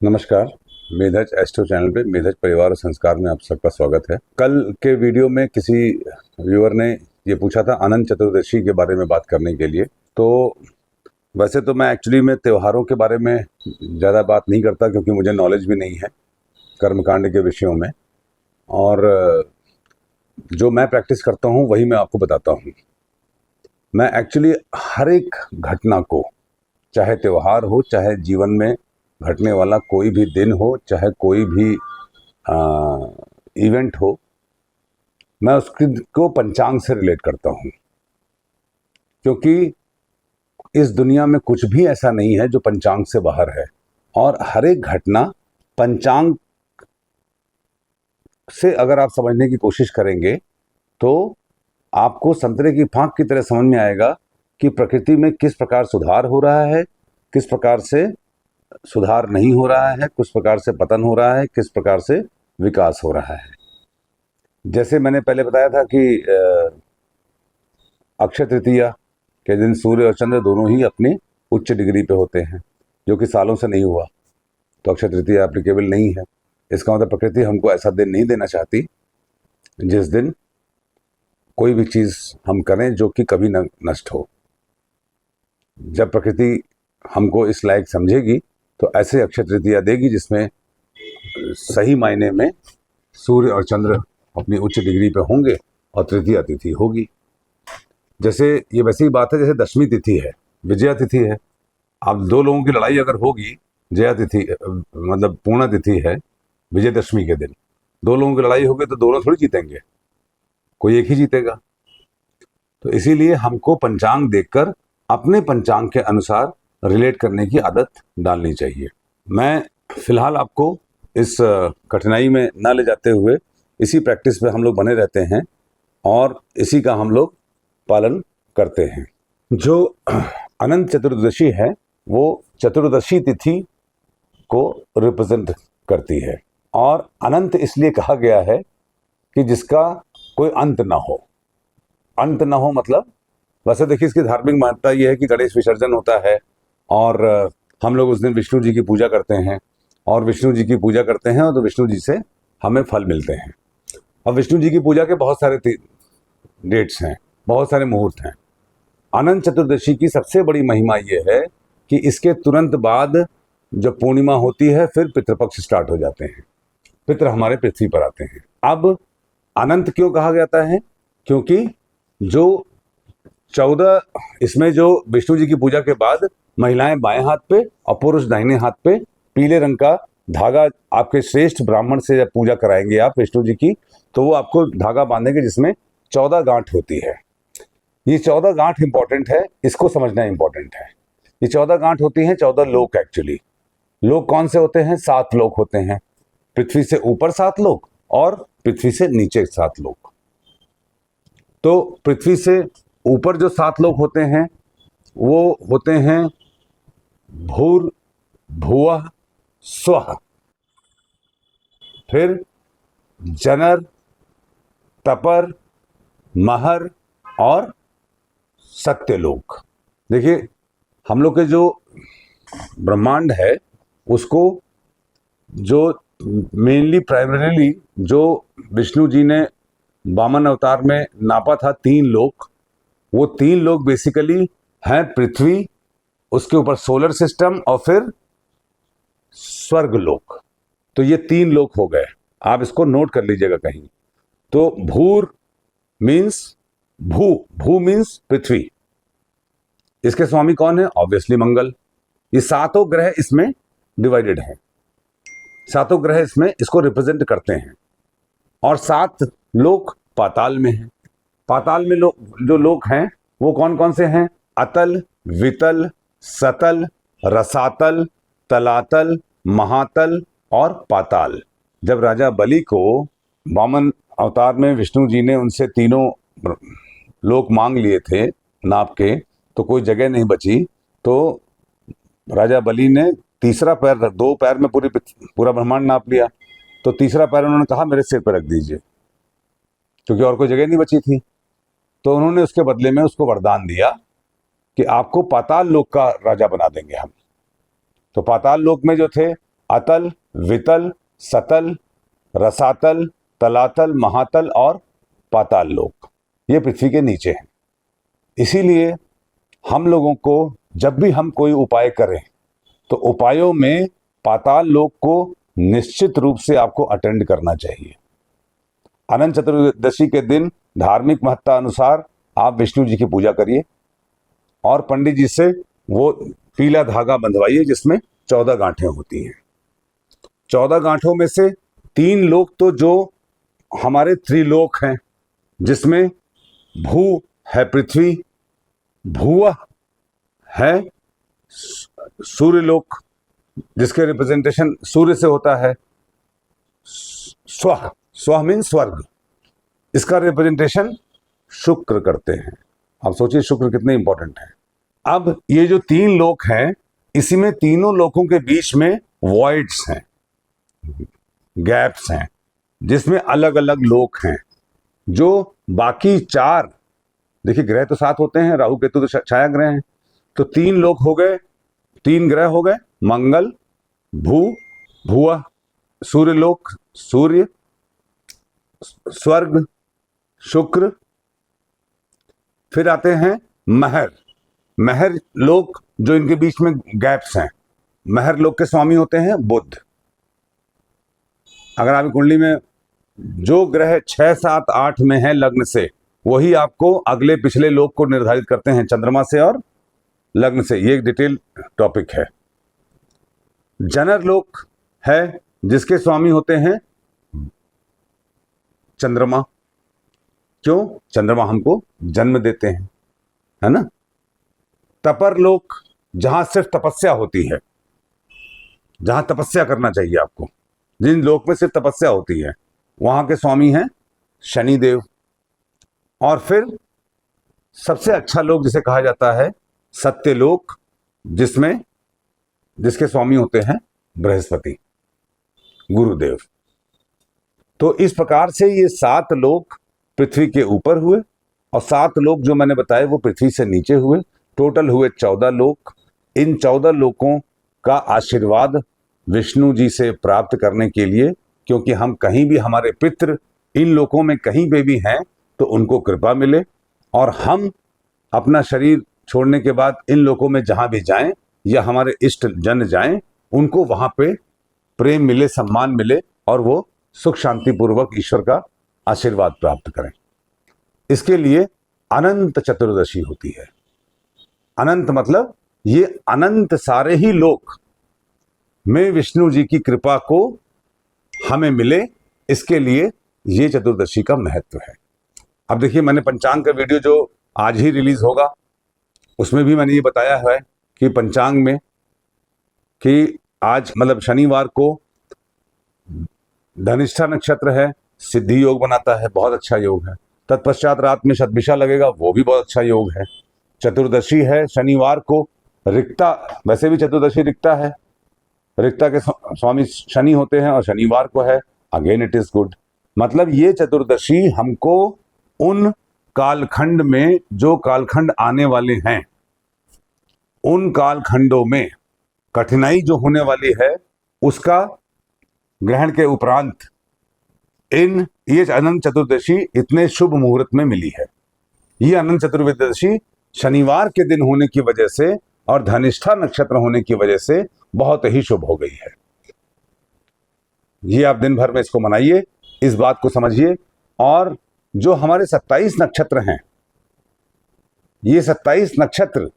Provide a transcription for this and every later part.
नमस्कार। मेधज astro channel पे मेधज परिवार और संस्कार में आप सबका स्वागत है। कल के वीडियो में किसी व्यूअर ने ये पूछा था अनंत चतुर्दशी के बारे में बात करने के लिए। तो वैसे तो मैं एक्चुअली में त्योहारों के बारे में ज़्यादा बात नहीं करता क्योंकि मुझे नॉलेज भी नहीं है कर्मकांड के विषयों में, और जो मैं प्रैक्टिस करता हूँ वही मैं आपको बताता हूँ। मैं एक्चुअली हर एक घटना को, चाहे त्यौहार हो, चाहे जीवन में घटने वाला कोई भी दिन हो, चाहे कोई भी इवेंट हो, मैं उसको पंचांग से रिलेट करता हूँ। क्योंकि इस दुनिया में कुछ भी ऐसा नहीं है जो पंचांग से बाहर है, और हर एक घटना पंचांग से अगर आप समझने की कोशिश करेंगे तो आपको संतरे की फांक की तरह समझ में आएगा कि प्रकृति में किस प्रकार सुधार हो रहा है, किस प्रकार से सुधार नहीं हो रहा है, किस प्रकार से पतन हो रहा है, किस प्रकार से विकास हो रहा है। जैसे मैंने पहले बताया था कि अक्षय तृतीया के दिन सूर्य और चंद्र दोनों ही अपने उच्च डिग्री पे होते हैं, जो कि सालों से नहीं हुआ, तो अक्षय तृतीया एप्लीकेबल नहीं है। इसका मतलब प्रकृति हमको ऐसा दिन नहीं देना चाहती जिस दिन कोई भी चीज़ हम करें जो कि कभी न नष्ट हो। जब प्रकृति हमको इस लायक समझेगी तो ऐसे अक्षय तृतीया देगी जिसमें सही मायने में सूर्य और चंद्र अपनी उच्च डिग्री पे होंगे और तृतीया तिथि होगी। जैसे ये वैसी ही बात है जैसे दशमी तिथि है, विजया तिथि है। अब दो लोगों की लड़ाई अगर होगी, जया तिथि मतलब पूर्णा तिथि है, विजयदशमी के दिन दो लोगों की लड़ाई होगी तो दोनों थोड़ी जीतेंगे, कोई एक ही जीतेगा। तो इसीलिए हमको पंचांग देखकर अपने पंचांग के अनुसार रिलेट करने की आदत डालनी चाहिए। मैं फिलहाल आपको इस कठिनाई में ना ले जाते हुए इसी प्रैक्टिस पे हम लोग बने रहते हैं और इसी का हम लोग पालन करते हैं। जो अनंत चतुर्दशी है वो चतुर्दशी तिथि को रिप्रेजेंट करती है, और अनंत इसलिए कहा गया है कि जिसका कोई अंत ना हो। अंत ना हो मतलब, वैसे देखिए इसकी धार्मिक मान्यता ये है कि गणेश विसर्जन होता है और हम लोग उस दिन विष्णु जी की पूजा करते हैं, और विष्णु जी की पूजा करते हैं और तो विष्णु जी से हमें फल मिलते हैं। अब विष्णु जी की पूजा के बहुत सारे डेट्स हैं, बहुत सारे मुहूर्त हैं। अनंत चतुर्दशी की सबसे बड़ी महिमा ये है कि इसके तुरंत बाद जब पूर्णिमा होती है फिर पितृपक्ष स्टार्ट हो जाते हैं, पितृ हमारे पृथ्वी पर आते हैं। अब अनंत क्यों कहा जाता है? क्योंकि जो 14 इसमें जो विष्णु जी की पूजा के बाद महिलाएं बाएं हाथ पे और पुरुष दाहिने हाथ पे पीले रंग का धागा आपके श्रेष्ठ ब्राह्मण से जब पूजा कराएंगे आप विष्णु जी की, तो वो आपको धागा बांधेंगे जिसमें 14 गांठ होती है। ये 14 गांठ इंपॉर्टेंट है, इसको समझना इंपॉर्टेंट है। ये 14 गांठ होती हैं 14 लोक। एक्चुअली लोक कौन से होते हैं? 7 लोक होते हैं। पृथ्वी से ऊपर 7 लोक और पृथ्वी से नीचे 7 लोक। तो पृथ्वी से ऊपर जो 7 लोक होते हैं वो होते हैं भूर, भुवः, स्वः, फिर जनर, तपर, महर और सत्यलोक। देखिए हम लोग के जो ब्रह्मांड है उसको जो मेनली प्राइमरीली जो विष्णु जी ने वामन अवतार में नापा था 3 लोक, वो 3 लोक बेसिकली हैं पृथ्वी, उसके ऊपर सोलर सिस्टम और फिर स्वर्ग लोक। तो ये 3 लोक हो गए, आप इसको नोट कर लीजिएगा कहीं। तो भूर मीन्स भू मीन्स पृथ्वी, इसके स्वामी कौन है? ऑब्वियसली मंगल। ये 7 ग्रह इसमें डिवाइडेड हैं, 7 ग्रह इसमें इसको रिप्रेजेंट करते हैं, और 7 लोक पाताल में हैं। पाताल में जो लोक हैं वो कौन कौन से हैं? अतल, वितल, सतल, रसातल, तलातल, महातल और पाताल। जब राजा बलि को वामन अवतार में विष्णु जी ने उनसे तीनों लोक मांग लिए थे नाप के, तो कोई जगह नहीं बची, तो राजा बलि ने तीसरा पैर, 2 पैर में पूरा ब्रह्मांड नाप लिया, तो तीसरा पैर उन्होंने कहा मेरे सिर पर रख दीजिए, क्योंकि और कोई जगह नहीं बची थी। तो उन्होंने उसके बदले में उसको वरदान दिया कि आपको पाताल लोक का राजा बना देंगे हम। तो पाताल लोक में जो थे अतल, वितल, सतल, रसातल, तलातल, महातल और पाताल लोक, ये पृथ्वी के नीचे हैं। इसीलिए हम लोगों को जब भी हम कोई उपाय करें तो उपायों में पाताल लोक को निश्चित रूप से आपको अटेंड करना चाहिए। अनंत चतुर्दशी के दिन धार्मिक महत्ता अनुसार आप विष्णु जी की पूजा करिए और पंडित जी से वो पीला धागा बंधवाइए जिसमें 14 गांठें होती हैं। 14 गांठों में से 3 लोक तो जो हमारे त्रिलोक हैं, जिसमें भू है पृथ्वी, भुवः है सूर्यलोक जिसके रिप्रेजेंटेशन सूर्य से होता है, स्वः, स्वः मीन स्वर्ग, इसका रिप्रेजेंटेशन शुक्र करते हैं। आप सोचिए शुक्र कितने इंपॉर्टेंट है। अब ये जो 3 लोक हैं, इसी में तीनों लोकों के बीच में वॉइड्स हैं, गैप्स हैं, जिसमें अलग अलग लोक हैं। जो बाकी 4, देखिए ग्रह तो 7 होते हैं, राहु केतु तो छाया ग्रह हैं, तो 3 लोक हो गए, 3 ग्रह हो गए, मंगल, भुवः, सूर्यलोक सूर्य, स्वर्ग शुक्र, फिर आते हैं महर लोक जो इनके बीच में गैप्स हैं। महर लोक के स्वामी होते हैं बुध। अगर आपकी कुंडली में जो ग्रह 6, 7, 8 में है लग्न से, वही आपको अगले पिछले लोक को निर्धारित करते हैं चंद्रमा से और लग्न से। ये एक डिटेल टॉपिक है। जनर लोक है जिसके स्वामी होते हैं चंद्रमा। क्यों? चंद्रमा हमको जन्म देते हैं, है ना। तपर लोक जहां सिर्फ तपस्या होती है, जहां तपस्या करना चाहिए आपको, जिन लोक में सिर्फ तपस्या होती है, वहां के स्वामी हैं शनिदेव। और फिर सबसे अच्छा लोक जिसे कहा जाता है सत्यलोक, जिसके स्वामी होते हैं बृहस्पति, गुरुदेव। तो इस प्रकार से ये 7 लोक पृथ्वी के ऊपर हुए और 7 लोक जो मैंने बताए वो पृथ्वी से नीचे हुए। टोटल हुए 14 लोक। इन 14 लोकों का आशीर्वाद विष्णु जी से प्राप्त करने के लिए, क्योंकि हम कहीं भी, हमारे पितृ इन लोकों में कहीं पे भी हैं, तो उनको कृपा मिले और हम अपना शरीर छोड़ने के बाद इन लोकों में जहां भी जाएं या हमारे इष्ट जन जाएं, उनको वहां पे प्रेम मिले, सम्मान मिले और वो सुख शांति पूर्वक ईश्वर का आशीर्वाद प्राप्त करें। इसके लिए अनंत चतुर्दशी होती है। अनंत मतलब ये अनंत सारे ही लोक में विष्णु जी की कृपा को हमें मिले, इसके लिए ये चतुर्दशी का महत्व है। अब देखिए, मैंने पंचांग का वीडियो जो आज ही रिलीज होगा उसमें भी मैंने ये बताया है कि पंचांग में कि आज मतलब शनिवार को धनिष्ठा नक्षत्र है, सिद्धि योग बनाता है, बहुत अच्छा योग है। तत्पश्चात रात में शतभिषा लगेगा, वो भी बहुत अच्छा योग है। चतुर्दशी है शनिवार को, रिक्ता, वैसे भी चतुर्दशी रिक्ता है, रिक्ता के स्वामी शनि होते हैं और शनिवार को है, अगेन इट इज गुड। मतलब ये चतुर्दशी हमको उन कालखंड में, जो कालखंड आने वाले हैं, उन कालखंडों में कठिनाई जो होने वाली है उसका ग्रहण के उपरांत ये अनंत चतुर्दशी इतने शुभ मुहूर्त में मिली है। ये अनंत चतुर्दशी शनिवार के दिन होने की वजह से और धनिष्ठा नक्षत्र होने की वजह से बहुत ही शुभ हो गई है। ये आप दिन भर में इसको मनाइए, इस बात को समझिए। और जो हमारे 27 नक्षत्र हैं, ये 27 नक्षत्र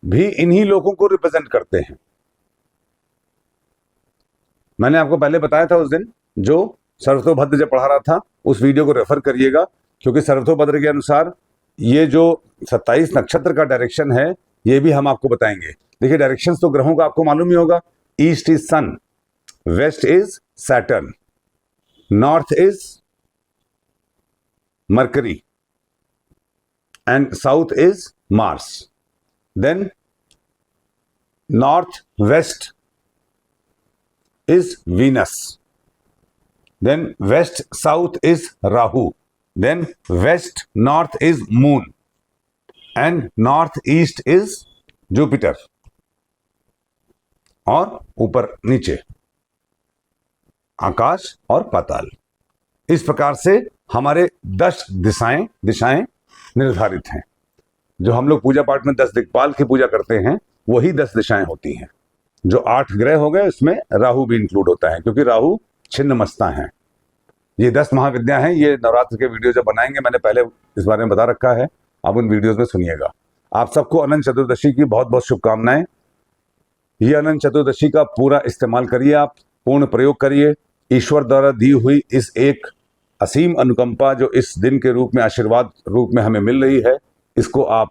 भी इन्हीं लोगों को रिप्रेजेंट करते हैं। मैंने आपको पहले बताया था उस दिन, जो सर्वतोभद्र जब पढ़ा रहा था, उस वीडियो को रेफर करिएगा, क्योंकि सर्वतोभद्र के अनुसार ये जो 27 नक्षत्र का डायरेक्शन है, ये भी हम आपको बताएंगे। देखिए, डायरेक्शंस तो ग्रहों का आपको मालूम ही होगा। East is sun, west is Saturn, north is Mercury and south is Mars. Then north west is Venus, then west south is Rahu, then west north is Moon and north east is Jupiter। और ऊपर नीचे आकाश और पाताल। इस प्रकार से हमारे 10 दिशाएं निर्धारित हैं। जो हम लोग पूजा पाठ में 10 दिक्पाल की पूजा करते हैं वही 10 दिशाएं होती हैं। जो 8 ग्रह हो गए उसमें राहु भी इंक्लूड होता है, क्योंकि राहु छिन्नमस्ता हैं। ये 10 महाविद्या हैं। ये नवरात्र के वीडियो जब बनाएंगे, मैंने पहले इस बारे में बता रखा है, आप उन वीडियोज में सुनिएगा। आप सबको अनंत चतुर्दशी की बहुत बहुत शुभकामनाएं। ये अनंत चतुर्दशी का पूरा इस्तेमाल करिए, आप पूर्ण प्रयोग करिए। ईश्वर द्वारा दी हुई इस एक असीम अनुकंपा जो इस दिन के रूप में, आशीर्वाद रूप में हमें मिल रही है, इसको आप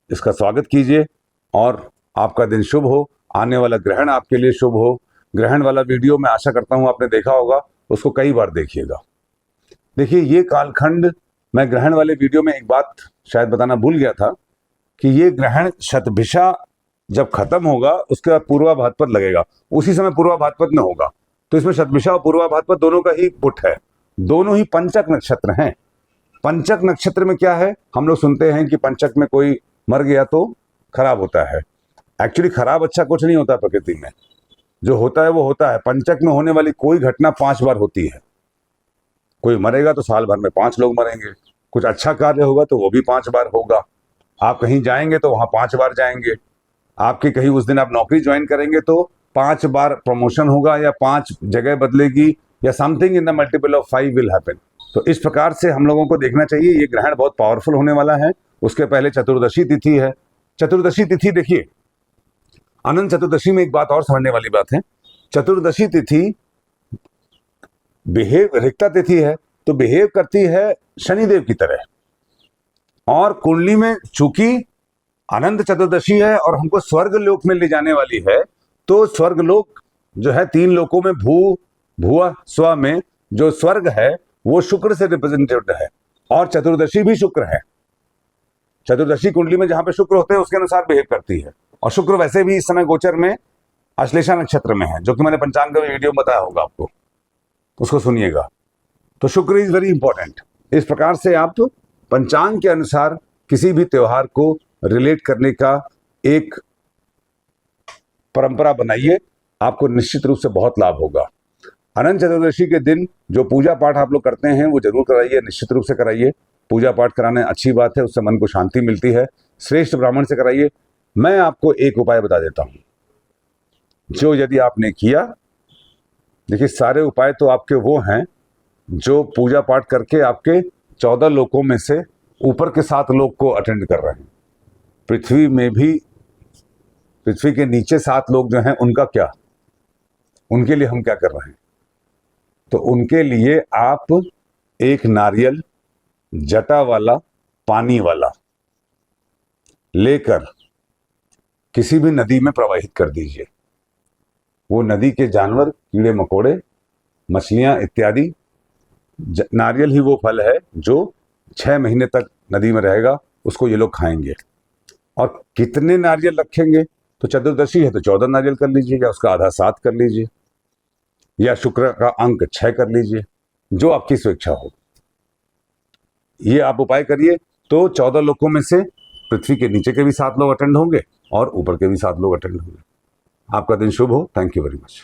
इसका स्वागत कीजिए और आपका दिन शुभ हो। आने वाला ग्रहण आपके लिए शुभ हो। ग्रहण वाला वीडियो मैं आशा करता हूं आपने देखा होगा, उसको कई बार देखिएगा। देखिए, ये कालखंड, मैं ग्रहण वाले वीडियो में एक बात शायद बताना भूल गया था कि ये ग्रहण शतभिषा जब खत्म होगा उसके बाद पूर्वा भाद्रपद लगेगा, उसी समय पूर्वा भाद्रपद में होगा। तो इसमें शतभिषा और पूर्वा भाद्रपद दोनों का ही पुट है, दोनों ही पंचक नक्षत्र हैं। पंचक नक्षत्र में क्या है, हम लोग सुनते हैं कि पंचक में कोई मर गया तो खराब होता है। एक्चुअली खराब अच्छा कुछ नहीं होता प्रकृति में, जो होता है वो होता है। पंचक में होने वाली कोई घटना 5 बार होती है। कोई मरेगा तो साल भर में 5 लोग मरेंगे। कुछ अच्छा कार्य होगा तो वो भी 5 बार होगा। आप कहीं जाएंगे तो वहां 5 बार जाएंगे। आपकी कहीं उस दिन आप नौकरी ज्वाइन करेंगे तो 5 बार प्रमोशन होगा, या 5 जगह बदलेगी, या something in the multiple of 5 will happen. तो इस प्रकार से हम लोगों को देखना चाहिए। ये ग्रहण बहुत पावरफुल होने वाला है। उसके पहले चतुर्दशी तिथि है। चतुर्दशी तिथि देखिए, अनंत चतुर्दशी में एक बात और समझने वाली बात है। चतुर्दशी तिथि रिक्ता तिथि है, तो बिहेव करती है शनिदेव की तरह। और कुंडली में चूंकि अनंत चतुर्दशी है और हमको स्वर्ग लोक में ले जाने वाली है, तो स्वर्ग लोक जो है 3 लोकों में भुवा स्व में जो स्वर्ग है वो शुक्र से रिप्रेजेंटेड है, और चतुर्दशी भी शुक्र है। चतुर्दशी कुंडली में जहां पे शुक्र होते हैं उसके अनुसार बिहेव करती है। और शुक्र वैसे भी इस समय गोचर में अश्लेषा नक्षत्र में है, जो कि मैंने पंचांग का वीडियो में बताया होगा आपको, उसको सुनिएगा। तो शुक्र इज वेरी इंपॉर्टेंट। इस प्रकार से आप पंचांग के अनुसार किसी भी त्योहार को रिलेट करने का एक परंपरा बनाइए, आपको निश्चित रूप से बहुत लाभ होगा। अनंत चतुर्दशी के दिन जो पूजा पाठ आप लोग करते हैं वो जरूर कराइए, निश्चित रूप से कराइए। पूजा पाठ कराना अच्छी बात है, उससे मन को शांति मिलती है। श्रेष्ठ ब्राह्मण से कराइए। मैं आपको एक उपाय बता देता हूं, जो यदि आपने किया, देखिए सारे उपाय तो आपके वो हैं जो पूजा पाठ करके आपके 14 लोकों में से ऊपर के 7 लोक को अटेंड कर रहे हैं। पृथ्वी में भी, पृथ्वी के नीचे 7 लोग जो हैं उनका क्या, उनके लिए हम क्या कर रहे हैं? तो उनके लिए आप एक नारियल जटा वाला, पानी वाला लेकर किसी भी नदी में प्रवाहित कर दीजिए। वो नदी के जानवर, कीड़े मकोड़े, मछलियां इत्यादि, नारियल ही वो फल है जो 6 महीने तक नदी में रहेगा, उसको ये लोग खाएंगे। और कितने नारियल रखेंगे? तो चतुर्दशी है तो 14 नारियल कर लीजिए, या उसका आधा 7 कर लीजिए, या शुक्र का अंक 6 कर लीजिए, जो आपकी स्वेच्छा हो। ये आप उपाय करिए तो 14 लोकों में से पृथ्वी के नीचे के भी 7 लोग अटेंड होंगे और ऊपर के भी 7 लोग अटेंड होंगे। आपका दिन शुभ हो। Thank you very much.